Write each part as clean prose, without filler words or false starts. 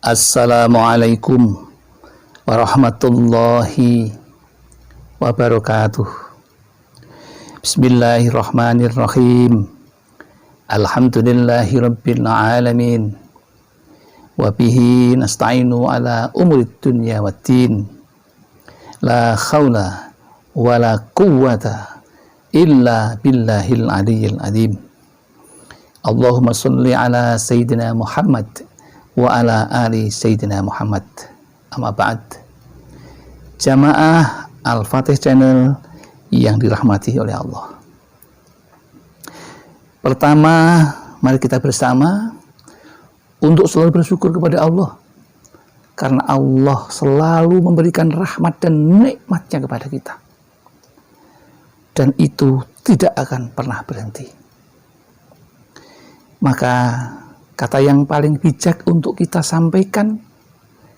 Assalamualaikum warahmatullahi wabarakatuh. Bismillahirrahmanirrahim. Alhamdulillahi rabbil alamin. Wa bihi nasta'inu ala umurid dunya waddin. La khawla wa la quwwata illa billahil aliyyil azim. Allahumma sholli ala sayyidina Muhammad wa ala ali sayyidina Muhammad. Amma ba'd. Jamaah Al-Fatih Channel yang dirahmati oleh Allah. Pertama, mari kita bersama untuk selalu bersyukur kepada Allah, karena Allah selalu memberikan rahmat dan nikmatnya kepada kita, dan itu tidak akan pernah berhenti. Maka kata yang paling bijak untuk kita sampaikan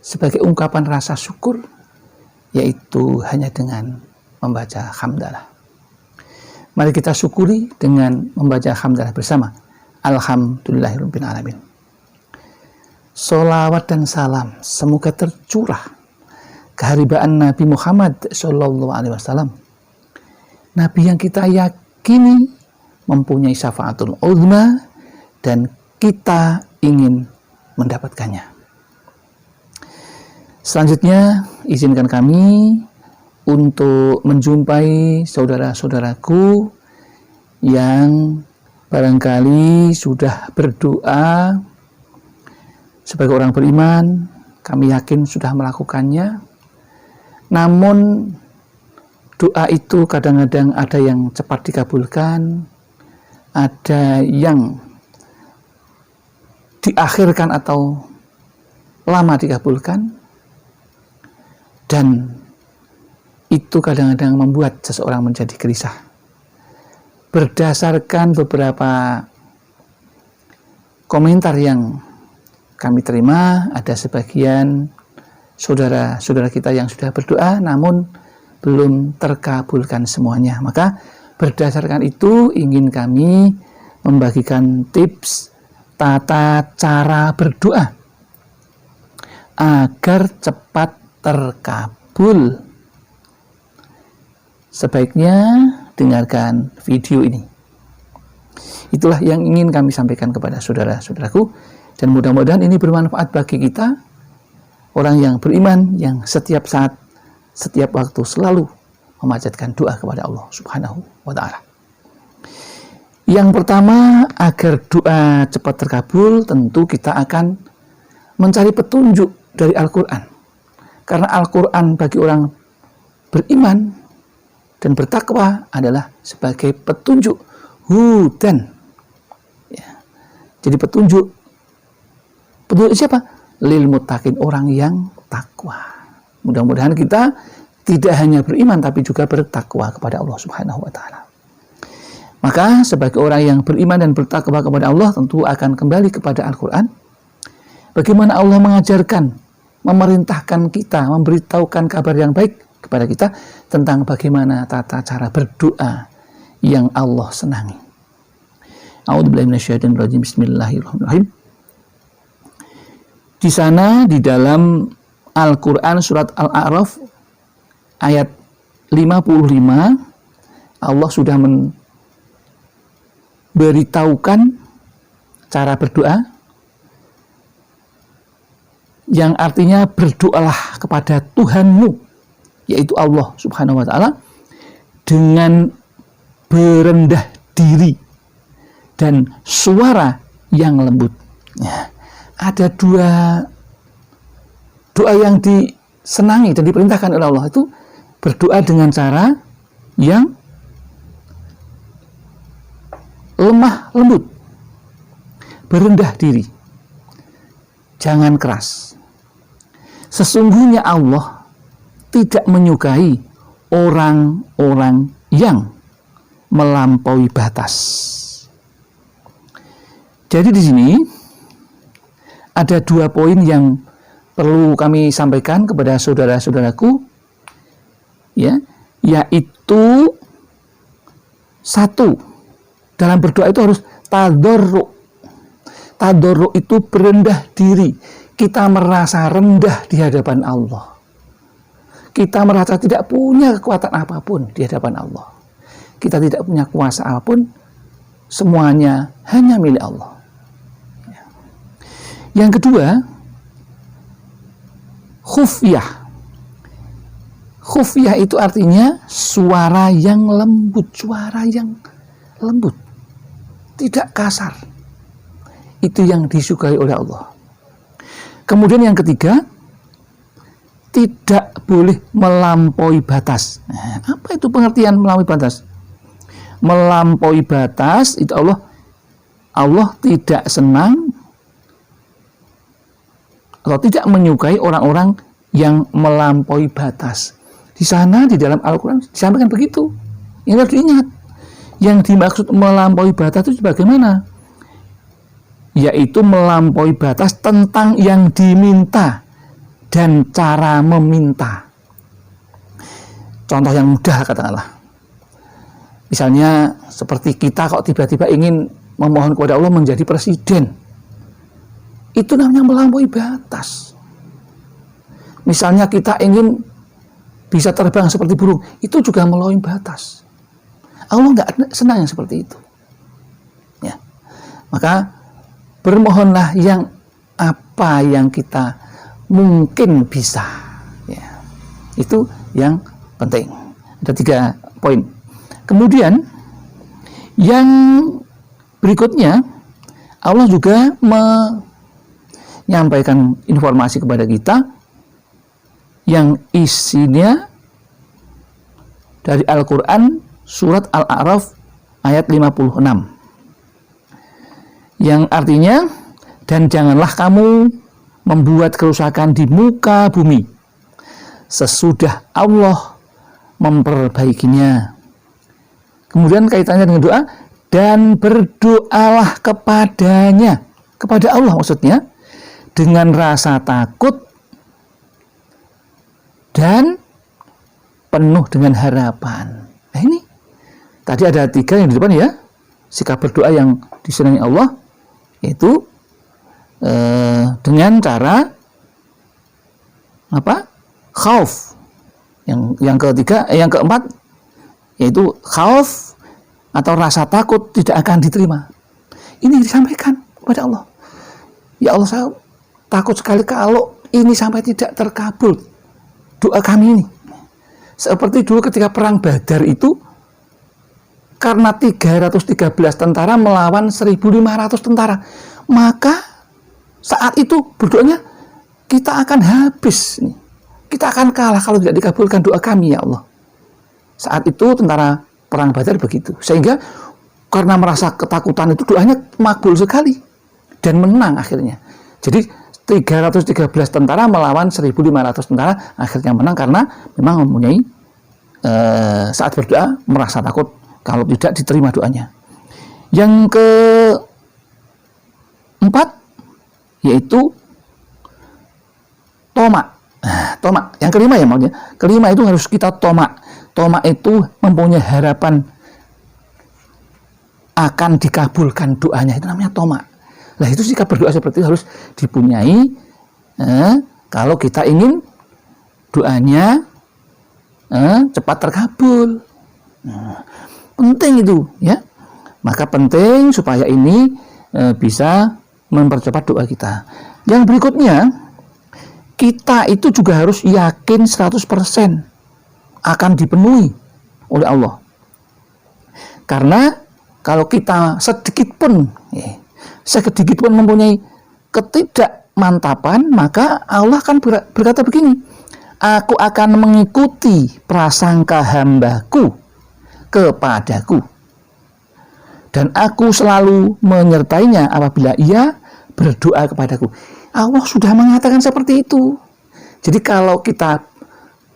sebagai ungkapan rasa syukur yaitu hanya dengan membaca hamdalah. Mari kita syukuri dengan membaca hamdalah bersama. Alhamdulillahirabbil alamin. Sholawat dan salam semoga tercurah keharibaan Nabi Muhammad SAW, Nabi yang kita yakini mempunyai syafaatul uzma dan kita ingin mendapatkannya. Selanjutnya, izinkan kami untuk menjumpai saudara-saudaraku yang barangkali sudah berdoa sebagai orang beriman. Kami yakin sudah melakukannya. Namun, doa itu kadang-kadang ada yang cepat dikabulkan, ada yang diakhirkan atau lama dikabulkan, dan itu kadang-kadang membuat seseorang menjadi gelisah. Berdasarkan beberapa komentar yang kami terima, ada sebagian saudara-saudara kita yang sudah berdoa namun belum terkabulkan semuanya. Maka berdasarkan itu ingin kami membagikan tips tata cara berdoa agar cepat terkabul. Sebaiknya dengarkan video ini. Itulah yang ingin kami sampaikan kepada saudara-saudaraku, dan mudah-mudahan ini bermanfaat bagi kita, orang yang beriman, yang setiap saat, setiap waktu selalu memanjatkan doa kepada Allah Subhanahu wa ta'ala. Yang pertama, agar doa cepat terkabul, tentu kita akan mencari petunjuk dari Al-Quran. Karena Al-Quran bagi orang beriman dan bertakwa adalah sebagai petunjuk, hudan. Ya. Jadi petunjuk siapa? Lil muttaqin, orang yang takwa. Mudah-mudahan kita tidak hanya beriman tapi juga bertakwa kepada Allah Subhanahu wa ta'ala. Maka sebagai orang yang beriman dan bertakwa kepada Allah tentu akan kembali kepada Al-Quran. Bagaimana Allah mengajarkan, memerintahkan kita, memberitahukan kabar yang baik kepada kita tentang bagaimana tata cara berdoa yang Allah senangi. A'udzubillahi minasyaitonir rajim. Bismillahirrahmanirrahim. Di sana di dalam Al-Quran surat Al-A'raf ayat 55 Allah sudah beritahukan cara berdoa yang artinya berdoalah kepada Tuhanmu, yaitu Allah Subhanahu wa ta'ala, dengan berendah diri dan suara yang lembut. Ya, ada dua doa yang disenangi dan diperintahkan oleh Allah, itu berdoa dengan cara yang lemah lembut, berendah diri, jangan keras. Sesungguhnya Allah tidak menyukai orang-orang yang melampaui batas. Jadi di sini ada dua poin yang perlu kami sampaikan kepada saudara-saudaraku, ya, yaitu satu, dalam berdoa itu harus tadarru. Tadarru itu berendah diri. kita merasa rendah di hadapan Allah. Kita merasa tidak punya kekuatan apapun di hadapan Allah. Kita tidak punya kuasa apapun, semuanya hanya milik Allah. Yang kedua, khufyah. Khufyah itu artinya suara yang lembut, tidak kasar. Itu yang disukai oleh Allah. Kemudian yang ketiga, tidak boleh melampaui batas. Nah, apa itu pengertian melampaui batas? Melampaui batas itu Allah tidak senang atau tidak menyukai orang-orang yang melampaui batas. Di sana di dalam Al-Quran disampaikan begitu. Ini harus diingat. Yang dimaksud melampaui batas itu bagaimana? Yaitu melampaui batas tentang yang diminta dan cara meminta. Contoh yang mudah katakanlah. Misalnya seperti kita kok tiba-tiba ingin memohon kepada Allah menjadi presiden. Itu namanya melampaui batas. Misalnya kita ingin bisa terbang seperti burung, itu juga melampaui batas. Allah nggak senang yang seperti itu. Ya. Maka bermohonlah yang apa yang kita mungkin bisa, ya. Itu yang penting. Ada 3 poin. Kemudian yang berikutnya, Allah juga menyampaikan informasi kepada kita yang isinya dari Al-Quran surat Al-A'raf ayat 56, yang artinya, dan janganlah kamu membuat kerusakan di muka bumi sesudah Allah memperbaikinya. Kemudian kaitannya dengan doa, dan berdoalah kepadanya, kepada Allah maksudnya, dengan rasa takut dan penuh dengan harapan. Nah ini, tadi ada 3 yang di depan ya, sikap berdoa yang disenangi Allah, yaitu dengan cara apa? Khauf. Yang ketiga, yang keempat, yaitu khauf atau rasa takut tidak akan diterima. Ini disampaikan kepada Allah. Ya Allah, saya takut sekali kalau ini sampai tidak terkabul doa kami ini. Seperti dulu ketika perang Badar itu, karena 313 tentara melawan 1.500 tentara, maka saat itu berdoanya, kita akan habis, kita akan kalah kalau tidak dikabulkan doa kami ya Allah. Saat itu tentara perang Badar begitu, sehingga karena merasa ketakutan itu doanya makbul sekali dan menang akhirnya. Jadi 313 tentara melawan 1.500 tentara, akhirnya menang karena memang mempunyai saat berdoa merasa takut kalau tidak diterima doanya. Yang keempat yaitu tomak. Tomak. Yang kelima ya maksudnya. Kelima itu harus kita tomak. Tomak itu mempunyai harapan akan dikabulkan doanya. Itu namanya tomak. Nah itu sikap berdoa seperti itu harus dipunyai kalau kita ingin doanya cepat terkabul. Penting itu ya. Maka penting supaya ini bisa mempercepat doa kita. Yang berikutnya, kita itu juga harus yakin 100% akan dipenuhi oleh Allah. Karena kalau kita sedikit pun mempunyai ketidakmantapan, maka Allah akan berkata begini, aku akan mengikuti prasangka hambaku kepadaku, dan aku selalu menyertainya apabila ia berdoa kepadaku. Allah sudah mengatakan seperti itu. Jadi kalau kita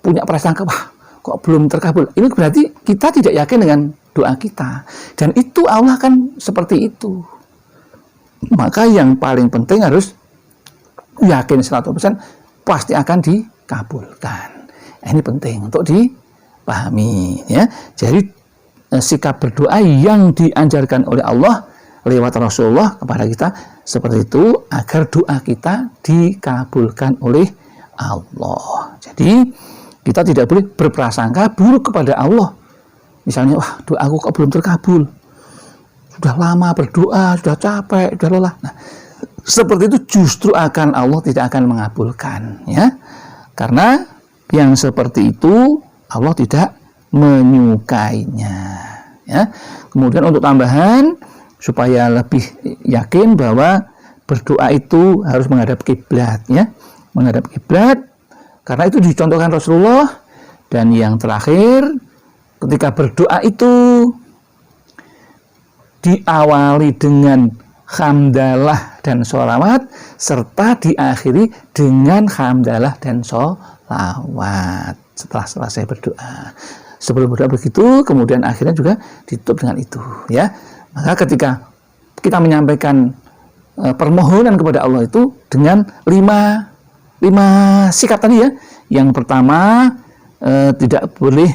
punya prasangka, wah kok belum terkabul, ini berarti kita tidak yakin dengan doa kita. Dan itu Allah kan seperti itu. Maka yang paling penting harus yakin 100% pasti akan dikabulkan. Ini penting untuk dipahami ya. Jadi sikap berdoa yang diajarkan oleh Allah lewat Rasulullah kepada kita seperti itu agar doa kita dikabulkan oleh Allah. Jadi kita tidak boleh berprasangka buruk kepada Allah. Misalnya, wah doaku kok belum terkabul. Sudah lama berdoa, sudah capek, sudah lelah. Nah, seperti itu justru akan Allah tidak akan mengabulkan, ya. Karena yang seperti itu Allah tidak menyukainya, ya. Kemudian untuk tambahan supaya lebih yakin bahwa berdoa itu harus menghadap kiblat, ya. Menghadap kiblat karena itu dicontohkan Rasulullah. Dan yang terakhir, ketika berdoa itu diawali dengan hamdalah dan sholawat serta diakhiri dengan hamdalah dan sholawat setelah selesai berdoa. Sebelum berdoa begitu, kemudian akhirnya juga ditutup dengan itu, ya. Maka ketika kita menyampaikan permohonan kepada Allah itu dengan lima sikap tadi, ya. Yang pertama, tidak boleh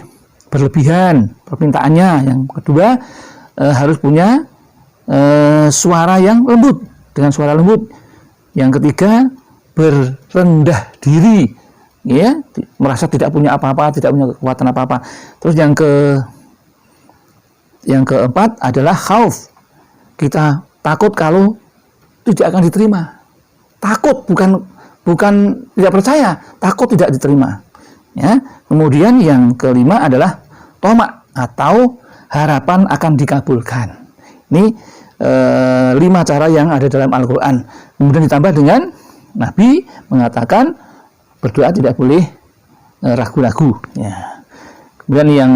berlebihan permintaannya. Yang kedua, harus punya suara yang lembut, dengan suara lembut. Yang ketiga, berrendah diri, ya, merasa tidak punya apa-apa, tidak punya kekuatan apa-apa. Terus yang keempat adalah khauf. Kita takut kalau tidak akan diterima. Takut, bukan tidak percaya, takut tidak diterima, ya. Kemudian yang kelima adalah tomak atau harapan akan dikabulkan. Ini 5 cara yang ada dalam Al-Quran. Kemudian ditambah dengan Nabi mengatakan berdoa tidak boleh ragu-ragu, ya. Kemudian yang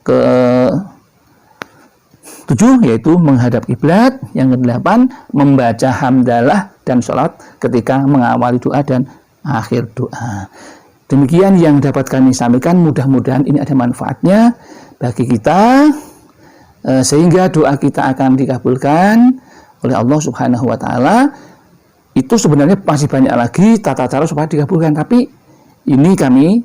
ke-7 yaitu menghadap kiblat. Yang ke-8 membaca hamdalah dan sholat ketika mengawali doa dan akhir doa. Demikian yang dapat kami sampaikan. Mudah-mudahan ini ada manfaatnya bagi kita, sehingga doa kita akan dikabulkan oleh Allah Subhanahu wa Ta'ala. Itu sebenarnya masih banyak lagi tata cara supaya dikabulkan, tapi ini kami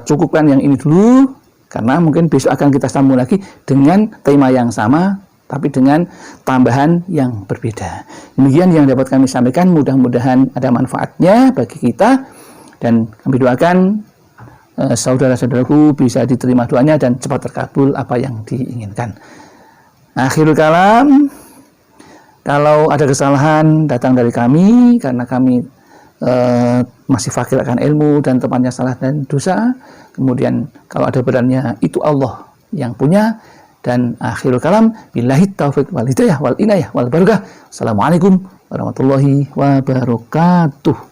cukupkan yang ini dulu, karena mungkin besok akan kita sambung lagi dengan tema yang sama tapi dengan tambahan yang berbeda. Demikian yang dapat kami sampaikan. Mudah-mudahan ada manfaatnya bagi kita, dan kami doakan saudara-saudaraku bisa diterima doanya dan cepat terkabul apa yang diinginkan. Akhirul kalam, kalau ada kesalahan datang dari kami karena kami masih fakir akan ilmu dan tempatnya salah dan dosa. Kemudian kalau ada berannya itu Allah yang punya. Dan akhirul kalam, billahi taufiq wal hidayah wal inayah wal barakah. Assalamualaikum warahmatullahi wabarakatuh.